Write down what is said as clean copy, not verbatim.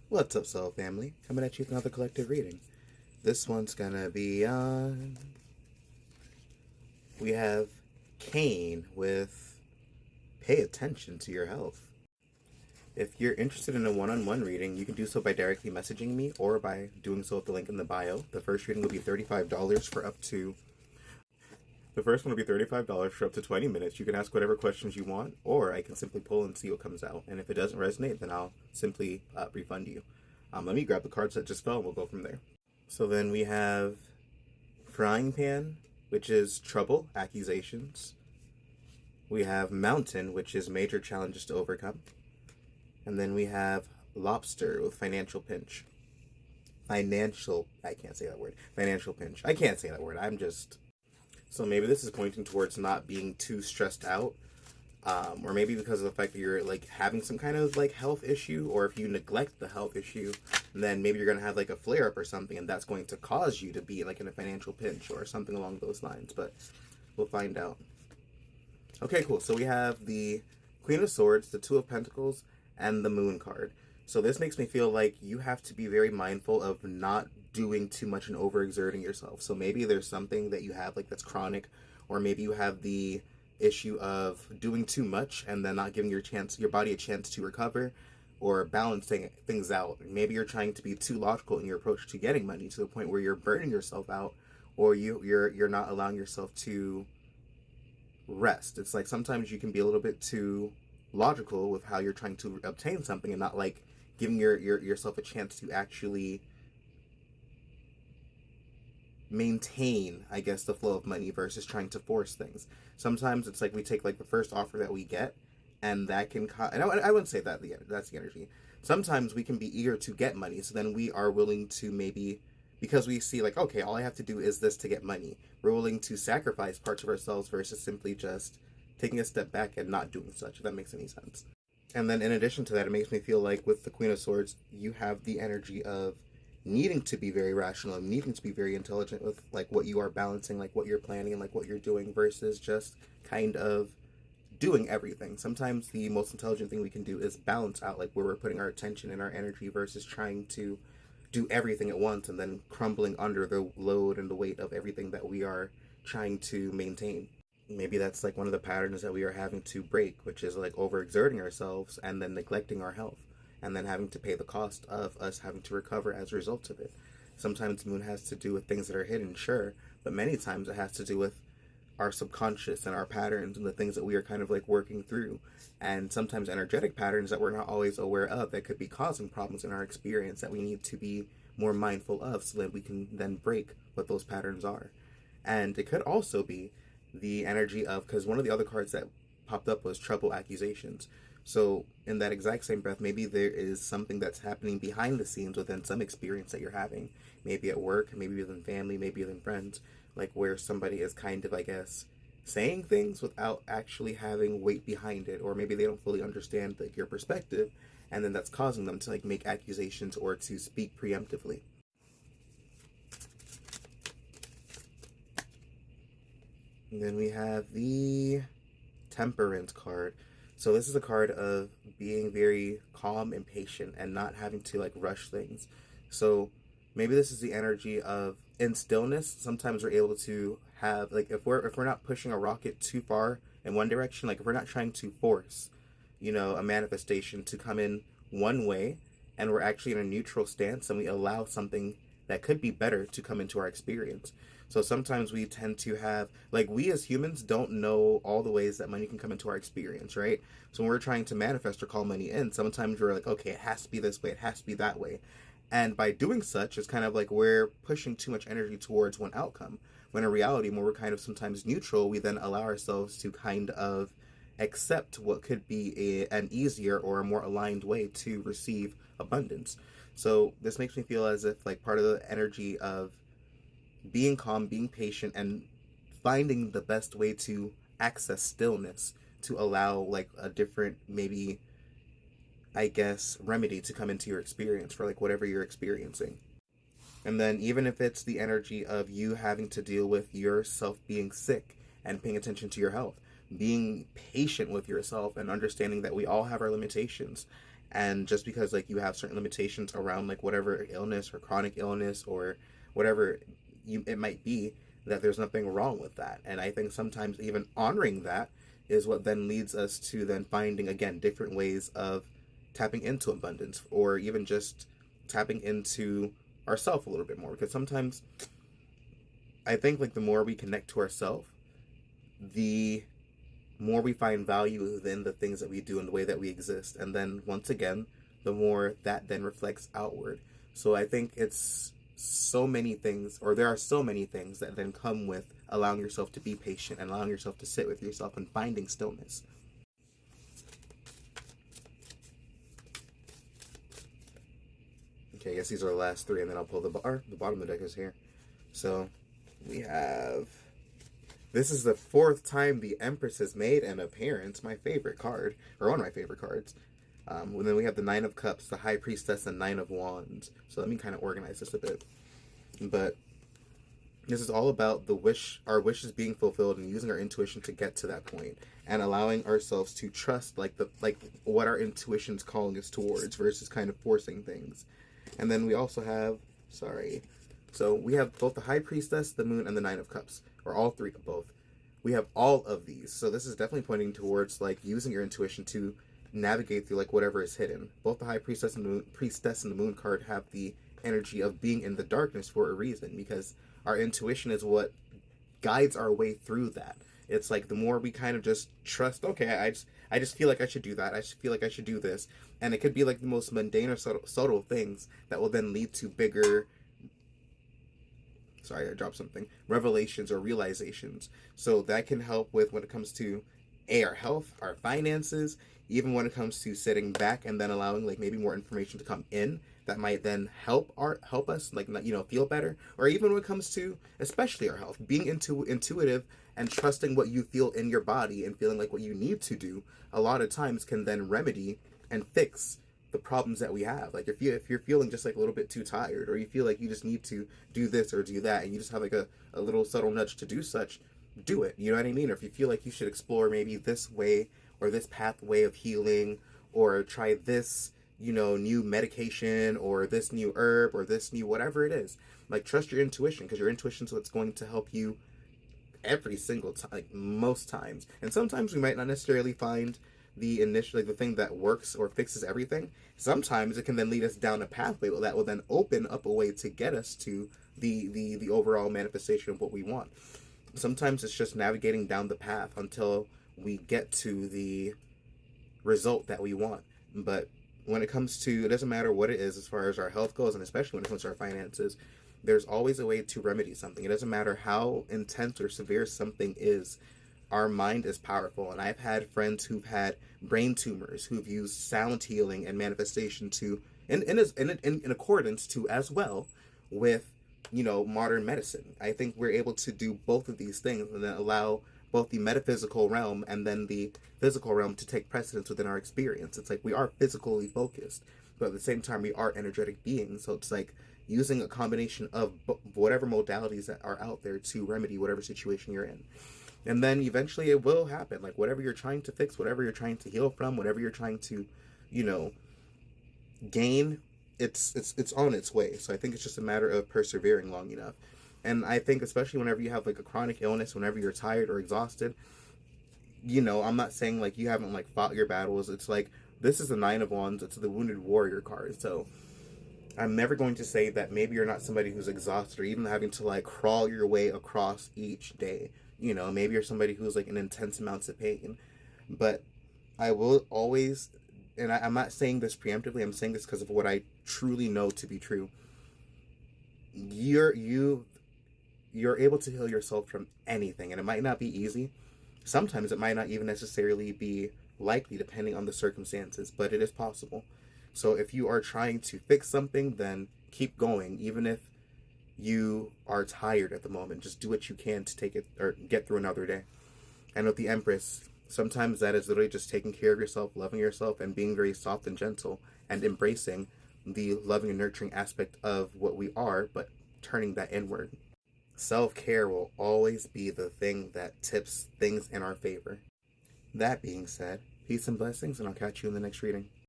What's up, Soul Family? Coming at you with another collective reading. This one's gonna be on. We have Cain with Pay Attention to Your Health. If you're interested in a one on one reading, you can do so by directly messaging me or by doing so with the link in the bio. The first reading will be $35 for up to. The first one will be $35 for up to 20 minutes. You can ask whatever questions you want, or I can simply pull and see what comes out. And if it doesn't resonate, then I'll simply refund you. Let me grab the cards that just fell and we'll go from there. So then we have Frying Pan, which is trouble, accusations. We have Mountain, which is major challenges to overcome. And then we have Lobster with financial pinch. I can't say that word. Financial pinch. I can't say that word. So maybe this is pointing towards not being too stressed out. Or maybe because of the fact that you're like having some kind of like health issue, or if you neglect the health issue, then maybe you're gonna have like a flare up or something, and that's going to cause you to be like in a financial pinch or something along those lines. But we'll find out. Okay, cool. So we have the Queen of Swords, the Two of Pentacles, and the Moon card. So this makes me feel like you have to be very mindful of not doing too much and overexerting yourself. So maybe there's something that you have like that's chronic, or maybe you have the issue of doing too much and then not giving your body a chance to recover, or balancing things out. Maybe you're trying to be too logical in your approach to getting money to the point where you're burning yourself out, or you're not allowing yourself to rest. It's like sometimes you can be a little bit too logical with how you're trying to obtain something, and not like giving yourself a chance to actually maintain, I guess, the flow of money versus trying to force things. Sometimes it's like we take like the first offer that we get, and that can and I wouldn't say that that's the energy. Sometimes we can be eager to get money, so then we are willing to, maybe because we see like, okay, all I have to do is this to get money, we're willing to sacrifice parts of ourselves versus simply just taking a step back and not doing such, if that makes any sense. And then in addition to that, it makes me feel like with the Queen of Swords, you have the energy of needing to be very rational and needing to be very intelligent with like what you are balancing, like what you're planning and like what you're doing, versus just kind of doing everything. Sometimes the most intelligent thing we can do is balance out like where we're putting our attention and our energy versus trying to do everything at once and then crumbling under the load and the weight of everything that we are trying to maintain. Maybe that's like one of the patterns that we are having to break, which is like overexerting ourselves and then neglecting our health, and then having to pay the cost of us having to recover as a result of it. Sometimes Moon has to do with things that are hidden, sure, but many times it has to do with our subconscious and our patterns and the things that we are kind of like working through, and sometimes energetic patterns that we're not always aware of that could be causing problems in our experience that we need to be more mindful of, so that we can then break what those patterns are. And it could also be the energy of, because one of the other cards that popped up was trouble, accusations. So in that exact same breath, maybe there is something that's happening behind the scenes within some experience that you're having, maybe at work, maybe within family, maybe within friends, like where somebody is kind of, I guess, saying things without actually having weight behind it, or maybe they don't fully understand like your perspective, and then that's causing them to like make accusations or to speak preemptively. And then we have the Temperance card. So this is a card of being very calm and patient and not having to like rush things. So maybe this is the energy of, in stillness, sometimes we're able to have like, if we're not pushing a rocket too far in one direction, like if we're not trying to force, a manifestation to come in one way, and we're actually in a neutral stance and we allow something that could be better to come into our experience. So sometimes we tend to have, like, we as humans don't know all the ways that money can come into our experience, right? So when we're trying to manifest or call money in, sometimes we're like, okay, it has to be this way, it has to be that way. And by doing such, it's kind of like we're pushing too much energy towards one outcome. When in reality, when we're kind of sometimes neutral, we then allow ourselves to kind of accept what could be an easier or a more aligned way to receive abundance. So this makes me feel as if like part of the energy of being calm, being patient, and finding the best way to access stillness to allow like a different, maybe, I guess, remedy to come into your experience for like whatever you're experiencing. And then even if it's the energy of you having to deal with yourself being sick and paying attention to your health, being patient with yourself and understanding that we all have our limitations, And just because like you have certain limitations around like whatever illness or chronic illness or whatever it might be, that there's nothing wrong with that. And I think sometimes even honoring that is what then leads us to then finding again different ways of tapping into abundance, or even just tapping into ourself a little bit more. Because sometimes I think like the more we connect to ourselves, the more we find value within the things that we do and the way that we exist. And then once again, the more that then reflects outward. So I think it's so many things, or there are so many things that then come with allowing yourself to be patient and allowing yourself to sit with yourself and finding stillness. Okay, I guess these are the last three, and then I'll pull the bar. The bottom of the deck is here. So we have. This is the fourth time the Empress has made an appearance. My favorite card, or one of my favorite cards. And then we have the Nine of Cups, the High Priestess, and Nine of Wands. So let me kind of organize this a bit. But this is all about our wishes being fulfilled, and using our intuition to get to that point, and allowing ourselves to trust like what our intuition's calling us towards, versus kind of forcing things. And then we also have, so we have both the High Priestess, the Moon, and the Nine of Cups, or all three of both. We have all of these. So this is definitely pointing towards like using your intuition to navigate through like whatever is hidden. Both the High Priestess and the Moon card have the energy of being in the darkness for a reason, because our intuition is what guides our way through that. It's like the more we kind of just trust, okay, I just feel like I should do that. I just feel like I should do this. And it could be like the most mundane or subtle things that will then lead to bigger, sorry, I dropped something, revelations or realizations. So that can help with when it comes to our health, our finances, even when it comes to sitting back and then allowing like maybe more information to come in that might then help us like, you know, feel better. Or even when it comes to especially our health, being intuitive and trusting what you feel in your body and feeling like what you need to do a lot of times can then remedy and fix the problems that we have. Like if you're feeling just like a little bit too tired, or you feel like you just need to do this or do that, and you just have like a little subtle nudge to do such, do it. You know what I mean? Or if you feel like you should explore maybe this way or this pathway of healing, or try this, you know, new medication or this new herb or this new whatever it is, like trust your intuition, because your intuition is what's going to help you every single time, like most times. And sometimes we might not necessarily find the initial, like the thing that works or fixes everything. Sometimes it can then lead us down a pathway that will then open up a way to get us to the overall manifestation of what we want. Sometimes it's just navigating down the path until we get to the result that we want. But when it comes to, it doesn't matter what it is as far as our health goes, and especially when it comes to our finances, there's always a way to remedy something. It doesn't matter how intense or severe something is. Our mind is powerful, and I've had friends who've had brain tumors who've used sound healing and manifestation to in accordance to as well with, you know, modern medicine. I think we're able to do both of these things and then allow both the metaphysical realm and then the physical realm to take precedence within our experience. It's like we are physically focused, but at the same time we are energetic beings. So it's like using a combination of whatever modalities that are out there to remedy whatever situation you're in. And then eventually it will happen. Like whatever you're trying to fix, whatever you're trying to heal from, whatever you're trying to, you know, gain, it's on its way. So I think it's just a matter of persevering long enough. And I think especially whenever you have like a chronic illness, whenever you're tired or exhausted, you know, I'm not saying like you haven't like fought your battles. It's like, this is the Nine of Wands. It's the Wounded Warrior card. So I'm never going to say that maybe you're not somebody who's exhausted or even having to like crawl your way across each day. You know, maybe you're somebody who's like in intense amounts of pain. But I will always, and I'm not saying this preemptively, I'm saying this because of what I truly know to be true. You're able to heal yourself from anything, and it might not be easy. Sometimes it might not even necessarily be likely depending on the circumstances, but it is possible. So if you are trying to fix something, then keep going, even if you are tired at the moment. Just do what you can to take it or get through another day. And with the Empress, sometimes that is literally just taking care of yourself, loving yourself, and being very soft and gentle, and embracing the loving and nurturing aspect of what we are, but turning that inward. Self-care will always be the thing that tips things in our favor. That being said, peace and blessings, and I'll catch you in the next reading.